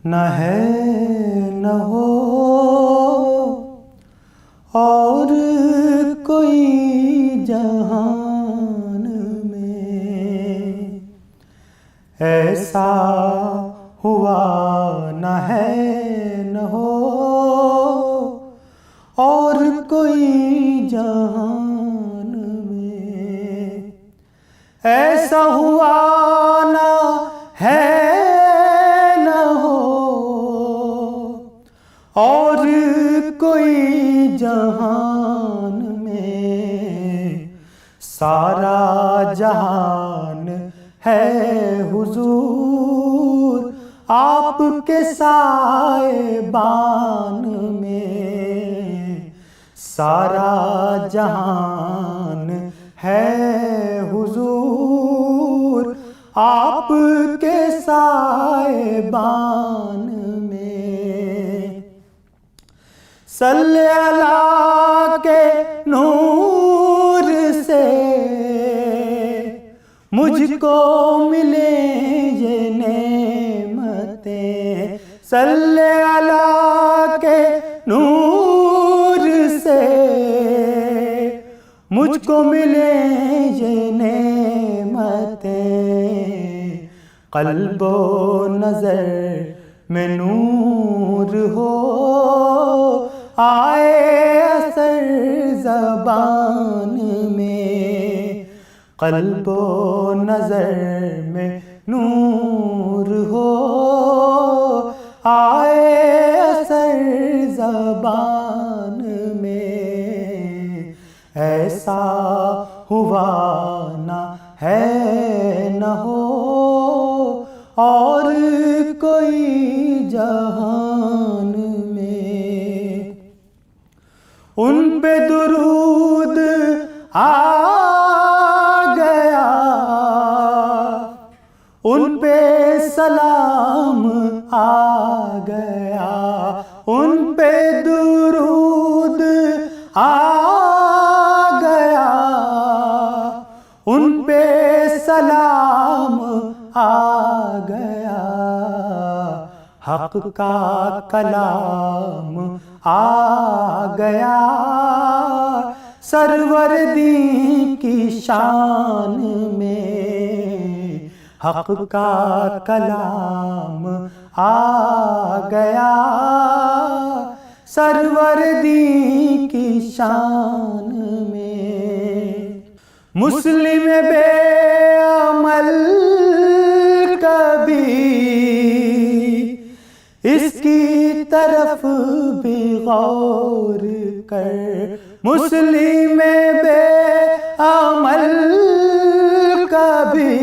न है न हो और कोई जहान में ऐसा हुआ न है न हो और कोई जहान में ऐसा हुआ न है न हो और कोई जहान में सारा जहान है हुजूर आपके साएबान में सारा जहान है हुजूर आपके साएबान में सल्ले अला के नूर से मुझको मिले ये नेमतें सल्ले अला के नूर से मुझको मिले ये नेमतें क़ल्बो नज़र में नूर हो आए असर ज़बान में क़ल्बो नज़र में नूर हो आए असर ज़बान में ऐसा हुआ न है न हो और कोई जहान में उन पे दुरूद आ गया उन पे सलाम आ गया उन पे दुरूद आ गया उन पे सलाम आ गया हक़ का कलाम आ गया सरवरदी की शान में हक़ का कलाम आ गया सरवरदी की शान में मुस्लिम बेअमल कभी इसकी तरफ भी गौर कर मुस्लिम बेअमल कभी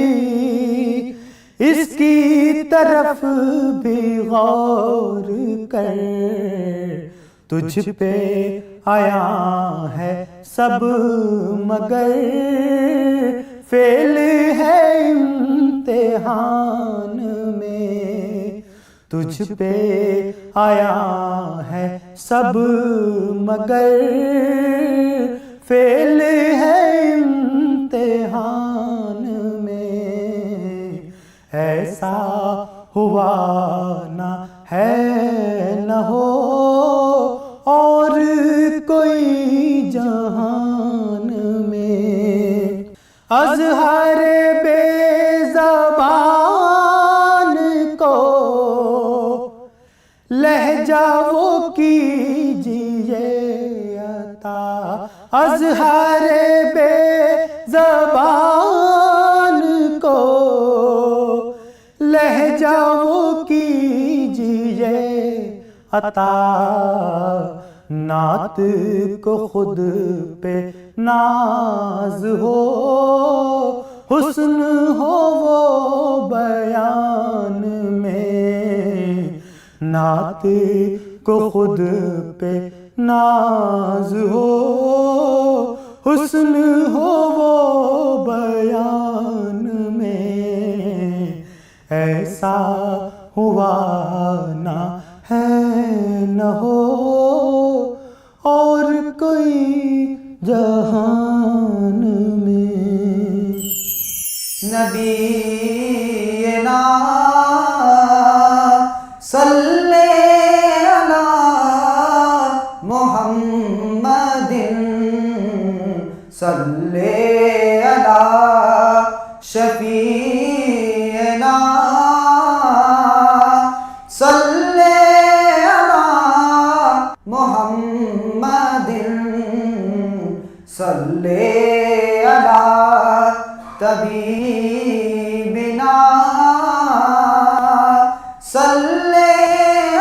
इसकी तरफ भी गौर कर तुझ पे आया है सब मगर फेल है इम्तिहान में तुझ पे आया है सब मगर फेल है इम्तिहान में ऐसा हुआ न है न हो और कोई जहान में अज़हर बेज़बान को लहजा वो कीजिए अता अज़हर बेज़बान को लहजा वो कीजिए अता नात को खुद पे नाज हो हुस्न हो वो बयान में नात को खुद पे नाज हो हुस्न हो वो बयान में ऐसा हुआ ना है न हो और कोई जहान में नबीना सल सल्ले अला शफीना सल्ले अला मुहम्मदिन सल्ले अला तबीबिना सल्ले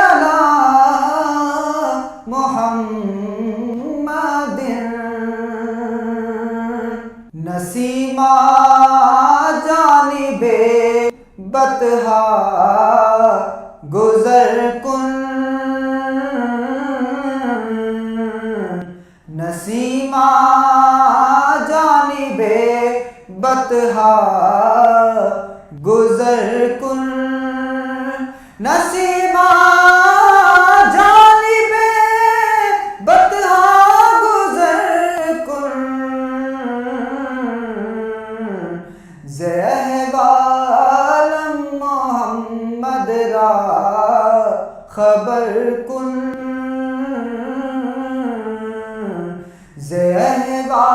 अला मुहम्मदिन नसीमा जानिबे बतहा गुजर कुन नसीमा जानिबे बतहा गुजर कुन नसीमा जानिबे बतहा गुजर कुन ज़हवालम मोहम्मद रा खबर कुन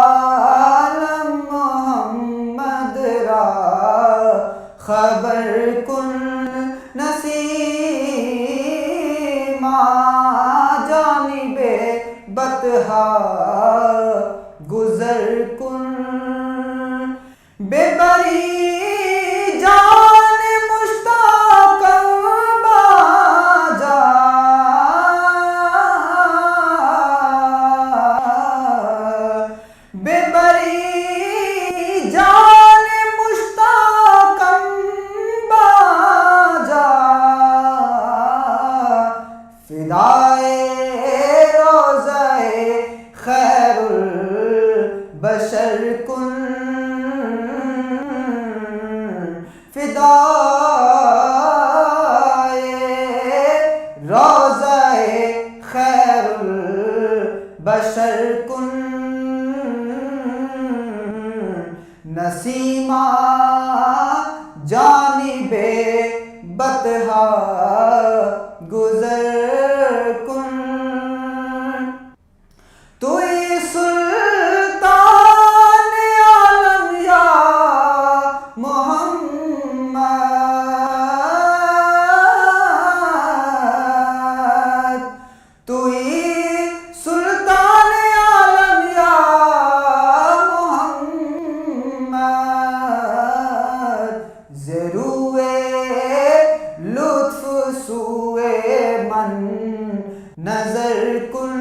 ज़हवालम मोहम्मद रा खबर कुन नसीमा जानिबे बतहा गुजर कुन बेबरी जान मुश्ताक बाजा बेबरी जान मुश्ताक बाजा फिदाए रोज़ाए खैरुल बशर कुन फिदाए रोज़ाए खैरुल बशर कुन नसीमा जानिबे बतहा गुजर कुन तुई सुल्तान आलम या मोहम्मद तुई सुल्तान आलम या मोहम्मद ज़रूए लुत्फ सुए मन नजर कुन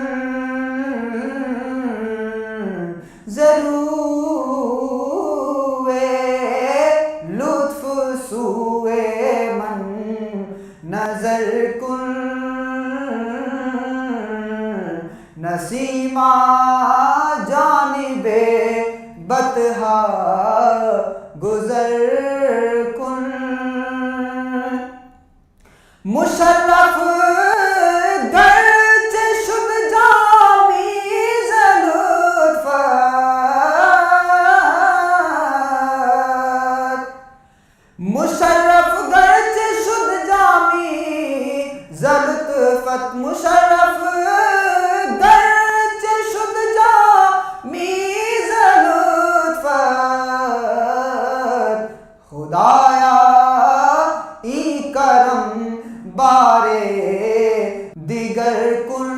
ज़रूए लुत्फ सुए मन नजर कुन नसीमा जानिबे बतहा गुजर कुन मुशर्रफ गर्चे शुद जामी ज़लुत्फ़त मुशर्रफ गर्चे शुद जामी ज़लुत्फ़त मुशर्रफ गर्चे शुद जामी ज़लुत्फ़त खुदाया ई करम बारे दिगर कुन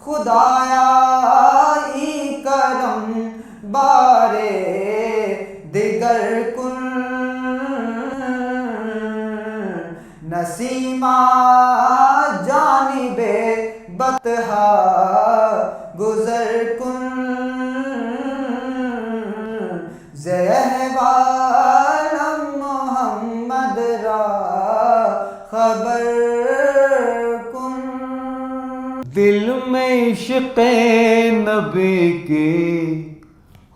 खुदाया ई करम बारे दिगर कुन नसीमा जानिबे बतहा गुजर कुन ज़हवालम मोहम्मद रा खबर कुन दिल में इश्क़े नबी की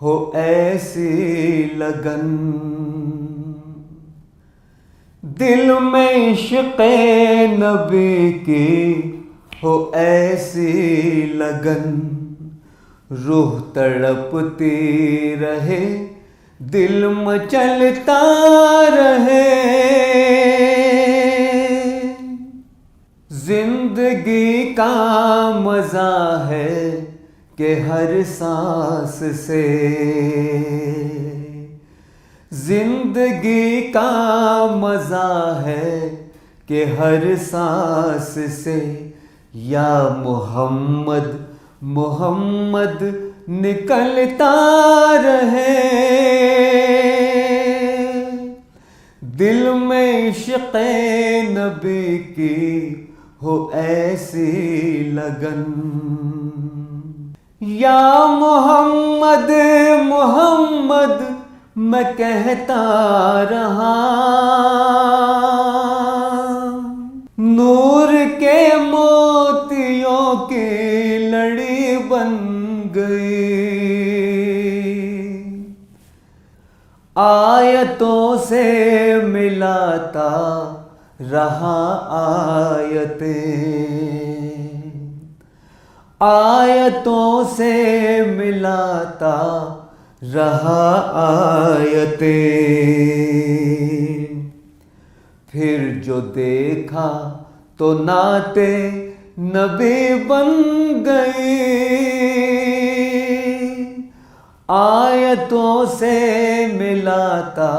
हो ऐसी लगन दिल में इश्क़े नबी की हो ऐसी लगन रूह तड़पती रहे दिल मचलता रहे जिंदगी का मजा है के हर सांस से। जिंदगी का मजा है कि हर सांस से या मोहम्मद मोहम्मद निकलता रहे। दिल में इश्क़े नबी की हो ऐसी लगन। या मोहम्मद मोहम्मद मैं कहता रहा, नूर के मोतियों की लड़ी बन गई। आयतों से मिलाता रहा आयतें, आयतों से मिलाता रहा आयतें। फिर जो देखा तो नाते नबी बन गई। आयतों से मिलाता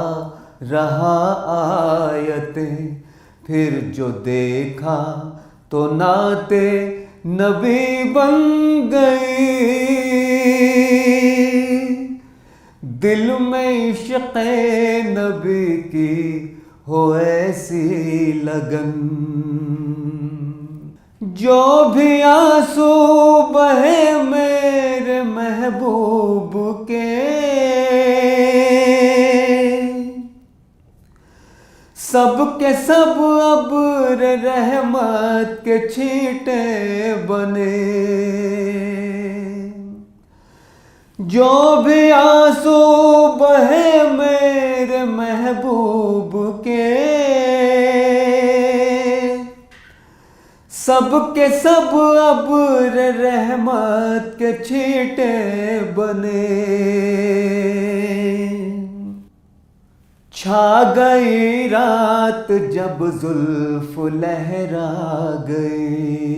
रहा आयतें। फिर जो देखा तो नाते नबी बन गई। दिल में इश्क़े नबी की हो ऐसी लगन। जो भी आंसू बहे मेरे महबूब के, सब के सब अब्र रहमत के छींटे बने। जो भी आंसू बहे मेरे महबूब के, सब के सब अब्र रहमत के छींटे बने। छा गई रात जब जुल्फ लहरा गई।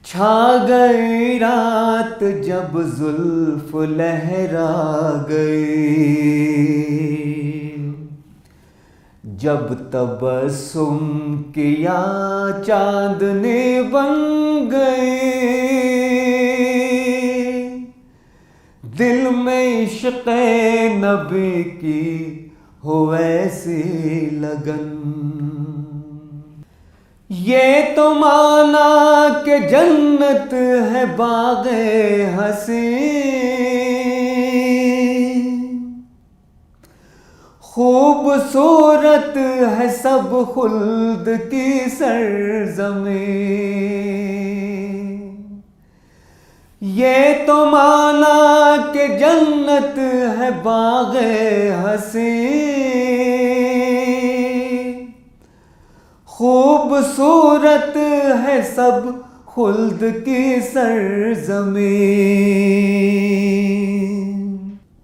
छा गई रात जब जुल्फ लहरा गई। जब तबस्सुम किया चांदनी बन गई। दिल में इश्क़े नबी की हो ऐसी लगन। ये तो माना कि जन्नत है बाग़े हसी, खूबसूरत है सब खुल्द की सरज़मीं। ये तो माना कि जन्नत है बाग़े हसी, खूबसूरत है सब खुल्द की सरज़मीं।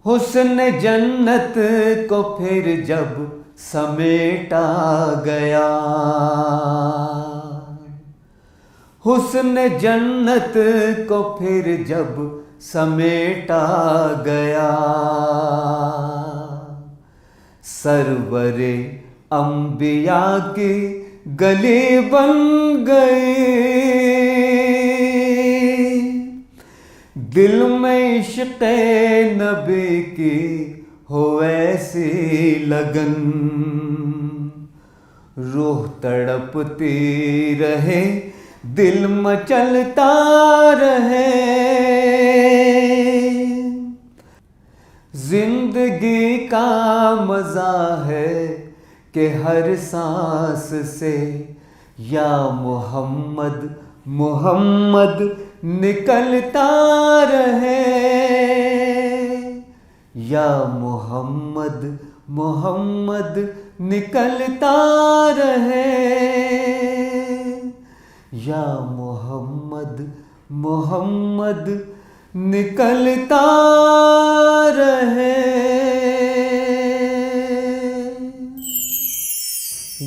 हुस्न जन्नत को फिर जब समेटा गया, हुस्न जन्नत को फिर जब समेटा गया। सरवरे अंबिया की गली बन गई। दिल में इश्क़े नबी की हो ऐसी लगन। रूह तड़पती रहे दिल मचलता रहे। जिंदगी का मजा है कि हर सांस से या मोहम्मद मोहम्मद निकलता रहे। या मोहम्मद मोहम्मद निकलता रहे। या मोहम्मद मोहम्मद निकलता रहे।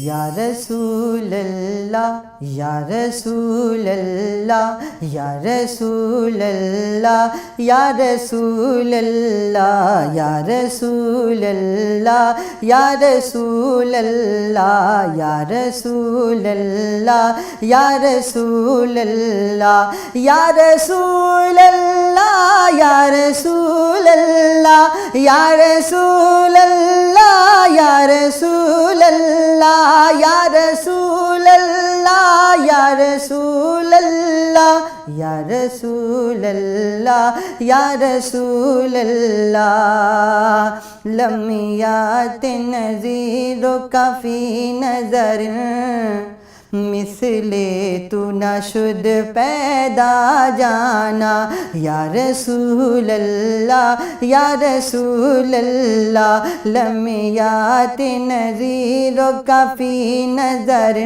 या रसूल अल्लाह या रसूल अल्लाह या रसूल अल्लाह या रसूल अल्लाह या रसूल अल्लाह या रसूल अल्लाह या रसूल अल्लाह या रसूल अल्लाह या रसूल अल्लाह या रसूल अल्लाह या रसूल अल्लाह या रसूल अल्लाह या रसूल अल्लाह या रसूल अल्लाह या रसूल अल्लाह या रसूल अल्लाह लम्यात नज़ीरो काफ़ी नज़र मिसले तू न शुद पैदा जाना या रसूल अल्लाह या रसूल अल्लाह लम्यात नज़ीरो काफ़ी नज़र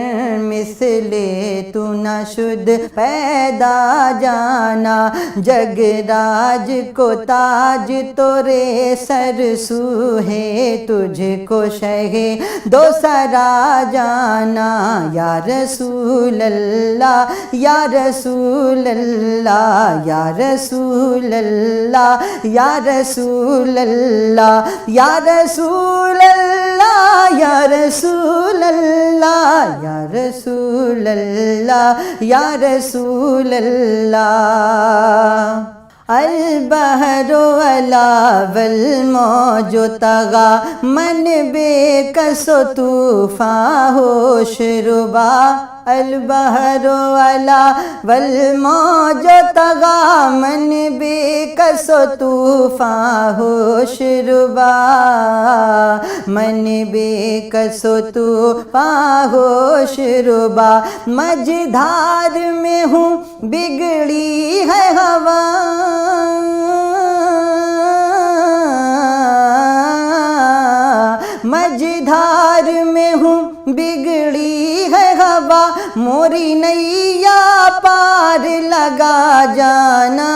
मिसले तू न शुद पैदा जाना जगराज को ताज तोरे सर सूहे तुझको शहे दो सरा जाना या रसूल अल्लाह या रसूल अल्लाह या रसूल अल्लाह या रसूल अल्लाह या रसूल अल्लाह या रसूल अल्लाह या रसूल अल्लाह या रसूल अल्लाह अल बहरो अला वल मौजो तगा मन बेकसो तूफ़ान होश रुबा अल बहरो अला वल मौजो तगा मन बेकसो तूफ़ान होश रुबा मन बेकसो तूफ़ान होश रुबा मझधार में हूँ बिगड़ी है हवा मझधार में हूँ बिगड़ी है हवा मोरी नैया पार लगा जाना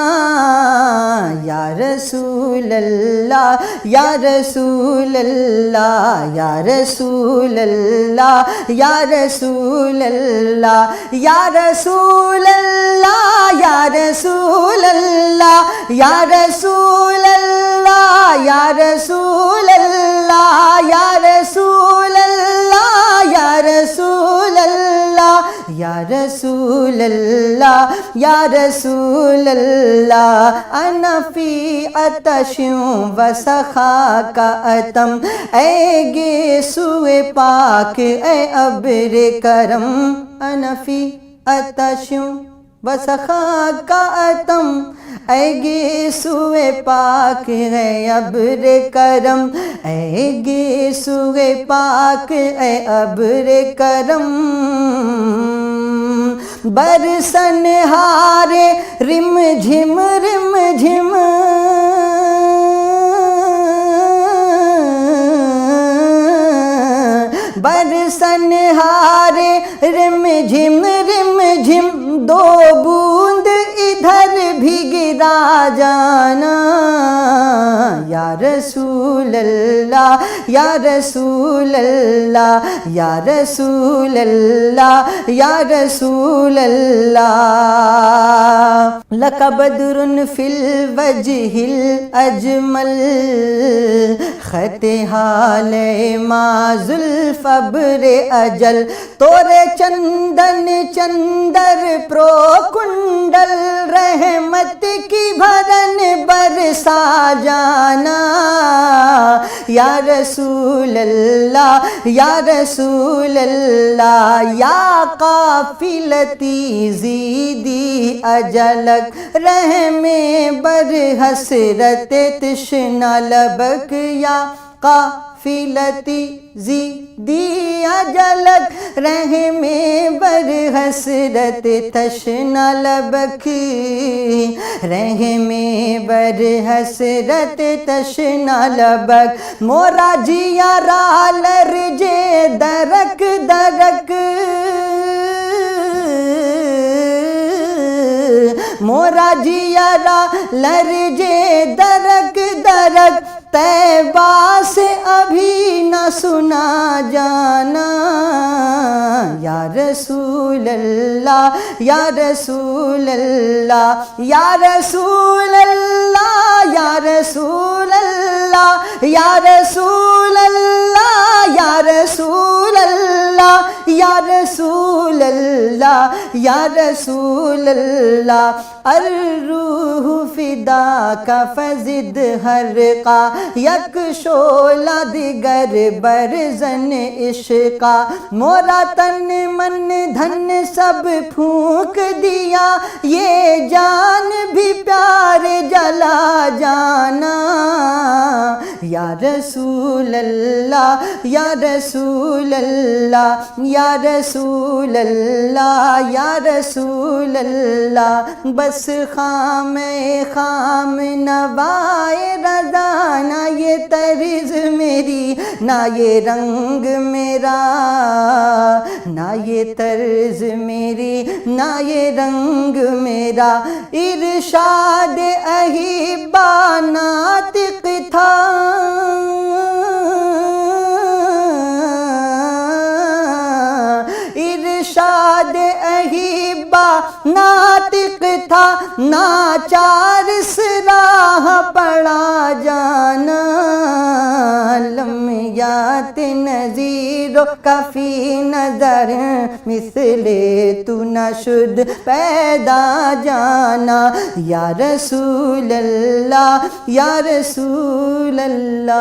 या रसूल अल्लाह या रसूल अल्लाह या रसूल अल्लाह या रसूल अल्लाह या रसूल अल्लाह या रसूल अल्लाह या रसूल अल्लाह या रसूल अल्लाह या रसूल अल्लाह या रसूल अल्लाह या रसूल अल्लाह या रसूल अल्लाह अनफी अतशूं वसखा का अतम ऐ गे सुए पाक ऐ अब्र करम अनफी अतशूं वसखा का अतम ऐगे सुए पाक है अब्र करम ऐगे सुए पाक है अब्र करम बरसन हारे रिम झिम बरसन हारे रिम झिम दो बूंद इधर भी गिरा जाना या रसूल अल्लाह या रसूल अल्लाह या रसूल अल्लाह या रसूल अल्लाह लक बदरुन फिल वजहिल अजमल खते हाले माजुल फब्रे अजल तोरे चंदन चंदर प्रो कुंडल रहमत की भरन बरसा जाना या रसूल अल्लाह या रसूल अल्लाह या काफिलती ज़ीदी अजलक रहमे बर हसरत तिश्ना लबक या काफिलती ज़ीदी अजलक रहमे बर हसरत तशना लबक रहमे बर हसरत तशना लबक मोरा जिया रालर जे दरक दरक मोरा जिया रालर जे दरक दरक तैबा से अभी न सुना जाना। या रसूल अल्लाह या रसूल अल्लाह या रसूल अल्लाह या रसूल अल्लाह या रसूल अल्लाह या रसूल अल्लाह या रसूल अल्लाह या रसूल अल्लाह। अर्रूह फिदा का फजिद हर का यक शोला दिगर बरजन इश्का। मोरा तन मन धन सब फूंक दिया, ये जान भी प्यार जला जाना। या रसूल अल्लाह या रसूल अल्लाह या रसूल अल्लाह या रसूल अल्लाह। बस खाम खाम नवाए रज़ा, ना ये तर्ज मेरी ना ये रंग मेरा, ना ये तर्ज मेरी ना ये रंग मेरा। इरशाद अहिबा नातिक था, इरशाद अहिबा नातिक था, नाचार सराह पड़ा जाना। लम्यात नज़ीरो काफ़ी नज़र मिसले तू न शुद्ध पैदा जाना। या रसूल अल्लाह या रसूल अल्लाह।